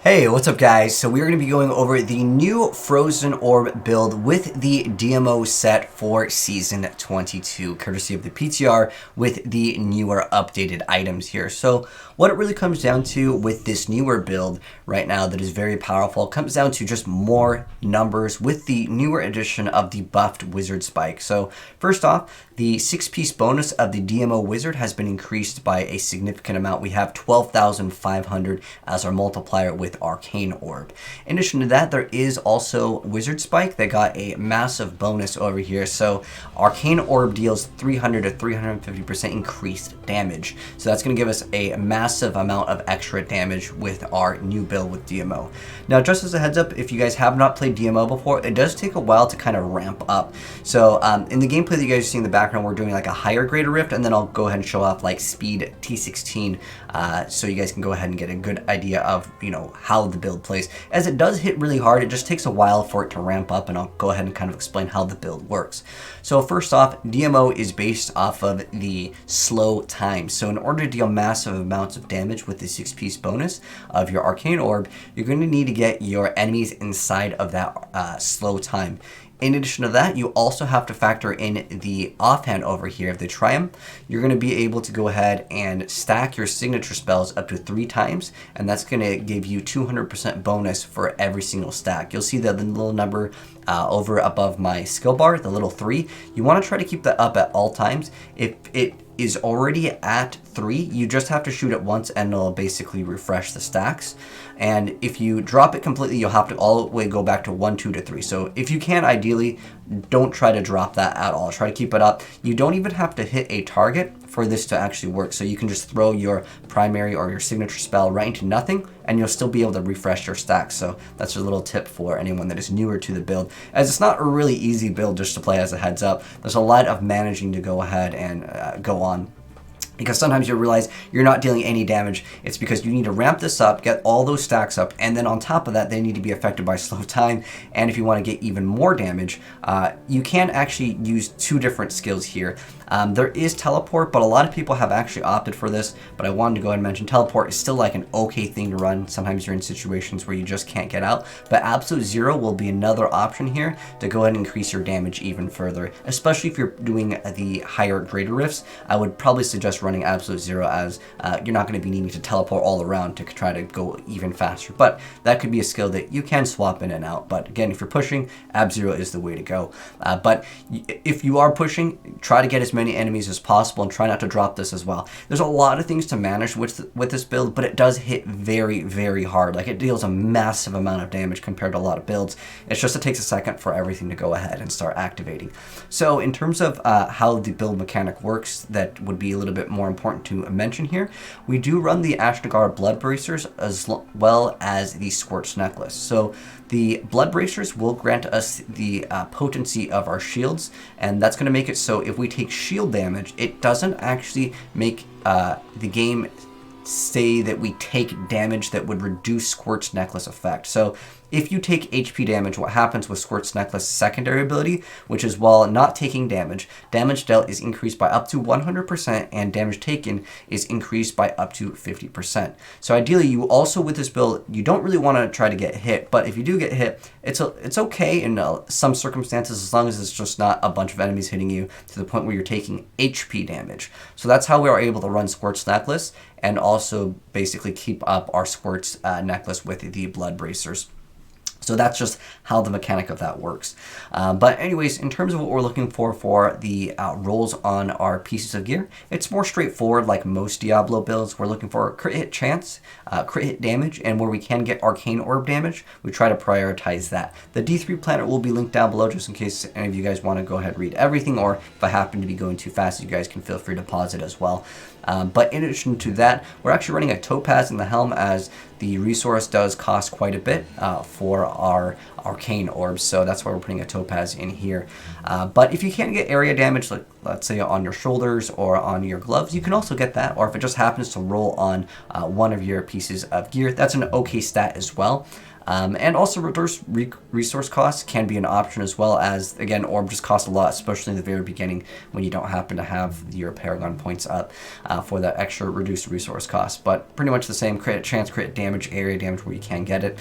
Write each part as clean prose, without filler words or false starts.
Hey, what's up guys? So we're going to be going over the new Frozen Orb build with the DMO set for Season 22, courtesy of the PTR with the newer updated items here. So what it really comes down to with this newer build right now that is very powerful comes down to just more numbers with the newer edition of the buffed Wizard Spike. So first off, the 6-piece bonus of the DMO Wizard has been increased by a significant amount. We have 12,500 as our multiplier with Arcane Orb. In addition to that, there is also Wizard Spike that got a massive bonus over here. So Arcane Orb deals 300 to 350% increased damage. So that's going to give us a massive amount of extra damage with our new build with DMO. Now, just as a heads up, if you guys have not played DMO before, it does take a while to kind of ramp up. So in the gameplay that you guys see in the background, we're doing like a higher grade of Rift, and then I'll go ahead and show off like speed T16 so you guys can go ahead and get a good idea of, you know, how the build plays. As it does hit really hard, it just takes a while for it to ramp up, and I'll go ahead and kind of explain how the build works. So first off, DMO is based off of the slow time. So in order to deal massive amounts of damage with the 6-piece bonus of your Arcane Orb, you're going to need to get your enemies inside of that slow time. In addition to that, you also have to factor in the offhand over here of the Triumph. You're going to be able to go ahead and stack your signature spells up to 3 times, and that's going to give you 200% bonus for every single stack. You'll see that the little number over above my skill bar, the little 3. You want to try to keep that up at all times. If it is already at 3, you just have to shoot it once and it'll basically refresh the stacks. And if you drop it completely, you'll have to all the way go back to 1, 2 to 3. So if you can, ideally, don't try to drop that at all. Try to keep it up. You don't even have to hit a target for this to actually work. So you can just throw your primary or your signature spell right into nothing, and you'll still be able to refresh your stacks. So that's a little tip for anyone that is newer to the build, as it's not a really easy build just to play as a heads up. There's a lot of managing to go ahead and go on, because sometimes you'll realize you're not dealing any damage. It's because you need to ramp this up, get all those stacks up, and then on top of that, they need to be affected by slow time. And if you want to get even more damage, you can actually use 2 different skills here. There is teleport, but a lot of people have actually opted for this, but I wanted to go ahead and mention teleport is still like an okay thing to run. Sometimes you're in situations where you just can't get out, but Absolute Zero will be another option here to go ahead and increase your damage even further, especially if you're doing the higher greater rifts. I would probably suggest running Absolute Zero, as you're not going to be needing to teleport all around to try to go even faster, but that could be a skill that you can swap in and out. But again, if you're pushing, Ab Zero is the way to go. But if you are pushing, try to get as many enemies as possible and try not to drop this as well. There's a lot of things to manage with this build, but it does hit very, very hard. Like, it deals a massive amount of damage compared to a lot of builds. It's just, it takes a second for everything to go ahead and start activating. So in terms of how the build mechanic works, that would be a little bit more important to mention here. We do run the Ashnagar Blood Bracers as well as the Scorched Necklace. So the Blood Bracers will grant us the potency of our shields, and that's going to make it so if we take shield damage, it doesn't actually make the game say that we take damage that would reduce Scorched Necklace effect. So if you take HP damage, what happens with Scorched Necklace secondary ability, which is while not taking damage, damage dealt is increased by up to 100% and damage taken is increased by up to 50%. So ideally, you also with this build, you don't really want to try to get hit, but if you do get hit, it's okay in some circumstances, as long as it's just not a bunch of enemies hitting you to the point where you're taking HP damage. So that's how we are able to run Scorched Necklace and also basically keep up our Scorched Necklace with the Blood Bracers. So that's just how the mechanic of that works. But anyways, in terms of what we're looking for the rolls on our pieces of gear, it's more straightforward like most Diablo builds. We're looking for crit hit chance, crit hit damage, and where we can get Arcane Orb damage, we try to prioritize that. The D3 planet will be linked down below just in case any of you guys want to go ahead and read everything, or if I happen to be going too fast, you guys can feel free to pause it as well. But in addition to that, we're actually running a topaz in the helm, as the resource does cost quite a bit for our Arcane Orbs, so that's why we're putting a topaz in here. But if you can't get area damage, like let's say on your shoulders or on your gloves, you can also get that, or if it just happens to roll on one of your pieces of gear, that's an okay stat as well. And also reduce resource costs can be an option, as well as, again, orb just costs a lot, especially in the very beginning when you don't happen to have your Paragon points up for that extra reduced resource cost. But pretty much the same: crit chance, crit damage. damage, area damage where you can get it.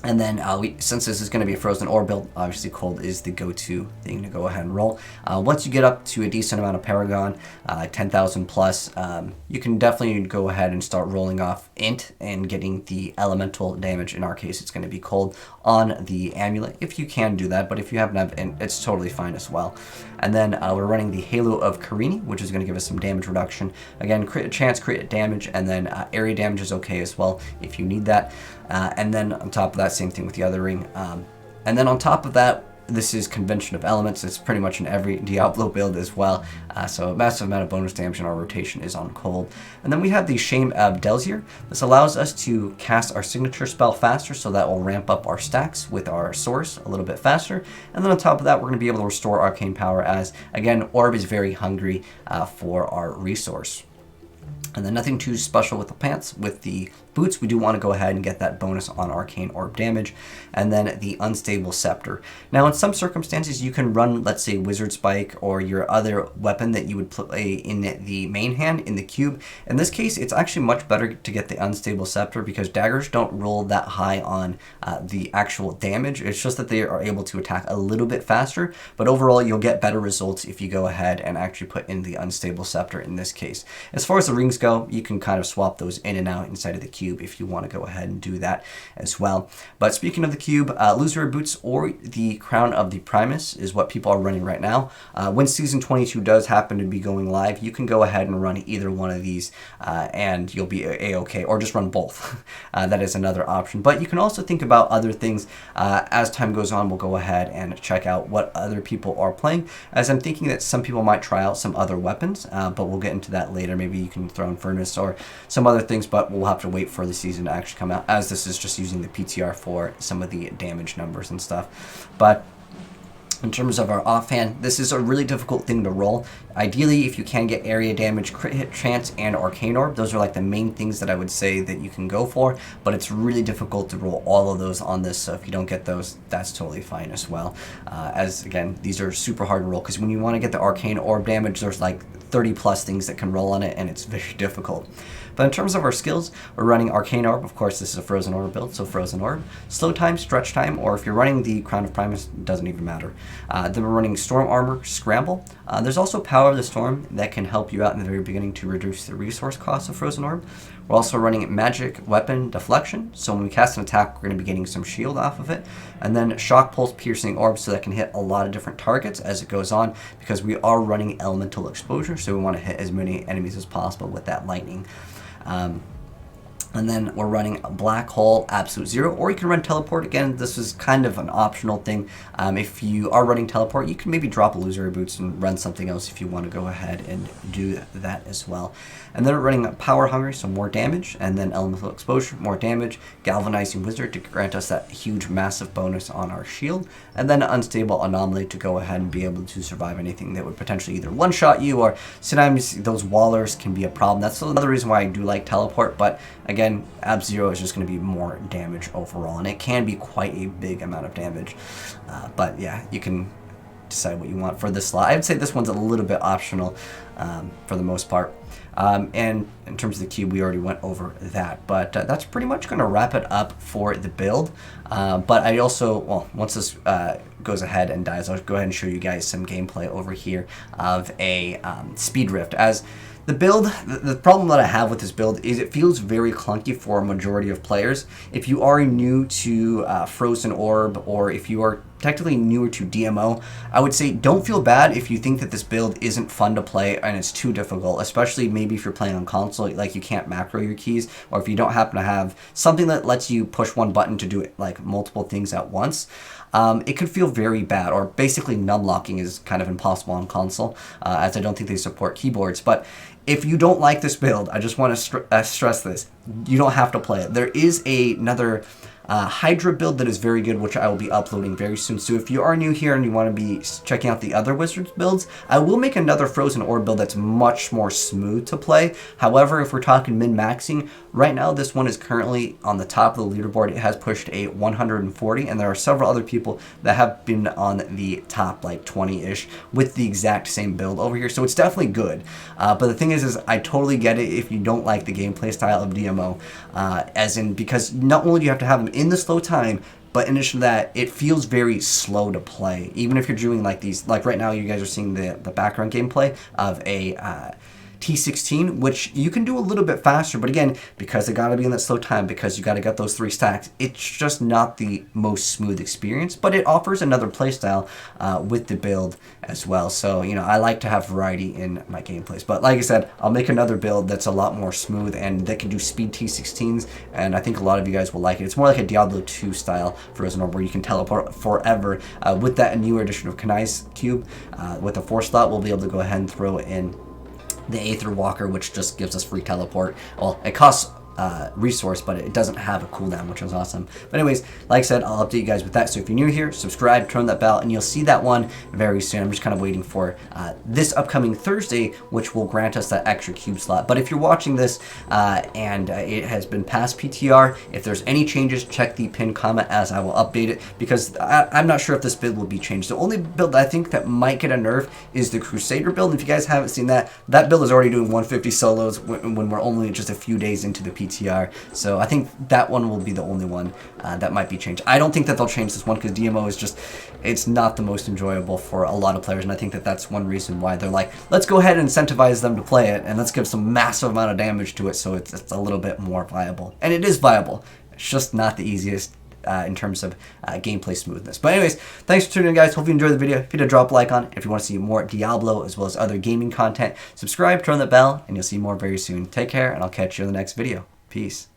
And then since this is going to be a frozen orb build, obviously cold is the go-to thing to go ahead and roll. Once you get up to a decent amount of Paragon, 10,000 plus, you can definitely go ahead and start rolling off int and getting the elemental damage. In our case, it's going to be cold on the amulet, if you can do that. But if you happen to have int, it's totally fine as well. And then we're running the Halo of Karini, which is going to give us some damage reduction. Again, crit chance, crit damage, and then area damage is okay as well if you need that. And then on top of that, same thing with the other ring. And then on top of that, this is Convention of Elements. It's pretty much in every Diablo build as well. So a massive amount of bonus damage in our rotation is on cold. And then we have the Shame of Delzier. This allows us to cast our signature spell faster, so that will ramp up our stacks with our source a little bit faster. And then on top of that, we're going to be able to restore arcane power as, again, Orb is very hungry for our resource. And then nothing too special with the pants. With the boots, we do want to go ahead and get that bonus on arcane orb damage. And then the unstable scepter. Now, in some circumstances, you can run, let's say, wizard spike or your other weapon that you would play in the main hand in the cube. In this case, it's actually much better to get the unstable scepter because daggers don't roll that high on the actual damage. It's just that they are able to attack a little bit faster. But overall, you'll get better results if you go ahead and actually put in the unstable scepter in this case. As far as the rings go, you can kind of swap those in and out inside of the cube if you want to go ahead and do that as well. But speaking of the cube, Illusory Boots or the Crown of the Primus is what people are running right now. When Season 22 does happen to be going live, you can go ahead and run either one of these and you'll be a-okay, or just run both. That is another option. But you can also think about other things. As time goes on, we'll go ahead and check out what other people are playing, as I'm thinking that some people might try out some other weapons, but we'll get into that later. Maybe you can throw in Furnace or some other things, but we'll have to wait for the season to actually come out, as this is just using the PTR for some of the damage numbers and stuff. But in terms of our offhand, this is a really difficult thing to roll. Ideally, if you can get area damage, crit hit chance, and arcane orb, those are like the main things that I would say that you can go for, but it's really difficult to roll all of those on this, so if you don't get those, that's totally fine as well. As again, these are super hard to roll, because when you want to get the arcane orb damage, there's like 30 plus things that can roll on it, and it's very difficult. But in terms of our skills, we're running Arcane Orb. Of course, this is a Frozen Orb build, so Frozen Orb. Slow time, stretch time, or if you're running the Crown of Primus, it doesn't even matter. Then we're running Storm Armor, Scramble. There's also Power of the Storm that can help you out in the very beginning to reduce the resource cost of Frozen Orb. We're also running Magic Weapon Deflection, so when we cast an attack, we're going to be getting some shield off of it. And then Shock Pulse Piercing Orb, so that can hit a lot of different targets as it goes on, because we are running Elemental Exposure, so we want to hit as many enemies as possible with that lightning. And then we're running Black Hole Absolute Zero, or you can run Teleport. Again, this is kind of an optional thing. If you are running Teleport, you can maybe drop Illusory Boots and run something else if you want to go ahead and do that as well. And then we're running Power Hungry, so more damage, and then Elemental Exposure, more damage, Galvanizing Wizard to grant us that huge, massive bonus on our shield, and then Unstable Anomaly to go ahead and be able to survive anything that would potentially either one-shot you, or sometimes those wallers can be a problem. That's another reason why I do like Teleport, but again, Ab Zero is just going to be more damage overall, and it can be quite a big amount of damage. But yeah, you can decide what you want for this slot. I'd say this one's a little bit optional for the most part. And in terms of the cube, we already went over that. But that's pretty much going to wrap it up for the build. But I also, well, once this goes ahead and dies, I'll go ahead and show you guys some gameplay over here of a Speed Rift. As the build, the problem that I have with this build is it feels very clunky for a majority of players. If you are new to Frozen Orb, or if you are technically newer to DMO, I would say don't feel bad if you think that this build isn't fun to play and it's too difficult, especially maybe if you're playing on console, like you can't macro your keys, or if you don't happen to have something that lets you push one button to do it like multiple things at once. It could feel very bad, or basically numlocking is kind of impossible on console, as I don't think they support keyboards. But if you don't like this build, I just want to stress this. You don't have to play it. There is another Hydra build that is very good, which I will be uploading very soon. So if you are new here and you want to be checking out the other Wizards builds, I will make another Frozen Orb build that's much more smooth to play. However, if we're talking min-maxing, right now this one is currently on the top of the leaderboard. It has pushed a 140, and there are several other people that have been on the top like 20-ish with the exact same build over here. So it's definitely good. But the thing is I totally get it if you don't like the gameplay style of DMO, as in, because not only do you have to have them in the slow time, but in addition to that, it feels very slow to play. Even if you're doing like these, like right now you guys are seeing the background gameplay of a T16, which you can do a little bit faster, but again, because it got to be in that slow time, because you got to get those 3 stacks, it's just not the most smooth experience, but it offers another playstyle with the build as well. So, you know, I like to have variety in my gameplays, but like I said, I'll make another build that's a lot more smooth and that can do speed T16s, and I think a lot of you guys will like it. It's more like a Diablo 2 style Frozen Orb where you can teleport forever. With that newer edition of Kanai's Cube, with a 4 slot, we'll be able to go ahead and throw in the Aether Walker, which just gives us free teleport. Well, it costs resource, but it doesn't have a cooldown, which is awesome. But anyways, like I said, I'll update you guys with that. So if you're new here, subscribe, turn that bell, and you'll see that one very soon. I'm just kind of waiting for this upcoming Thursday, which will grant us that extra cube slot. But if you're watching this and it has been past PTR, if there's any changes, check the pinned comment as I will update it, because I'm not sure if this build will be changed. The only build I think that might get a nerf is the Crusader build. And if you guys haven't seen that, that build is already doing 150 solos when we're only just a few days into the PTR. So I think that one will be the only one that might be changed. I don't think that they'll change this one because DMO is just, it's not the most enjoyable for a lot of players, and I think that that's one reason why they're like, let's go ahead and incentivize them to play it, and let's give some massive amount of damage to it so it's a little bit more viable. And it is viable. It's just not the easiest in terms of gameplay smoothness. But anyways, thanks for tuning in, guys. Hope you enjoyed the video. If you did, drop a like on it. If you want to see more Diablo as well as other gaming content, subscribe, turn the bell, and you'll see more very soon. Take care, and I'll catch you in the next video. Peace.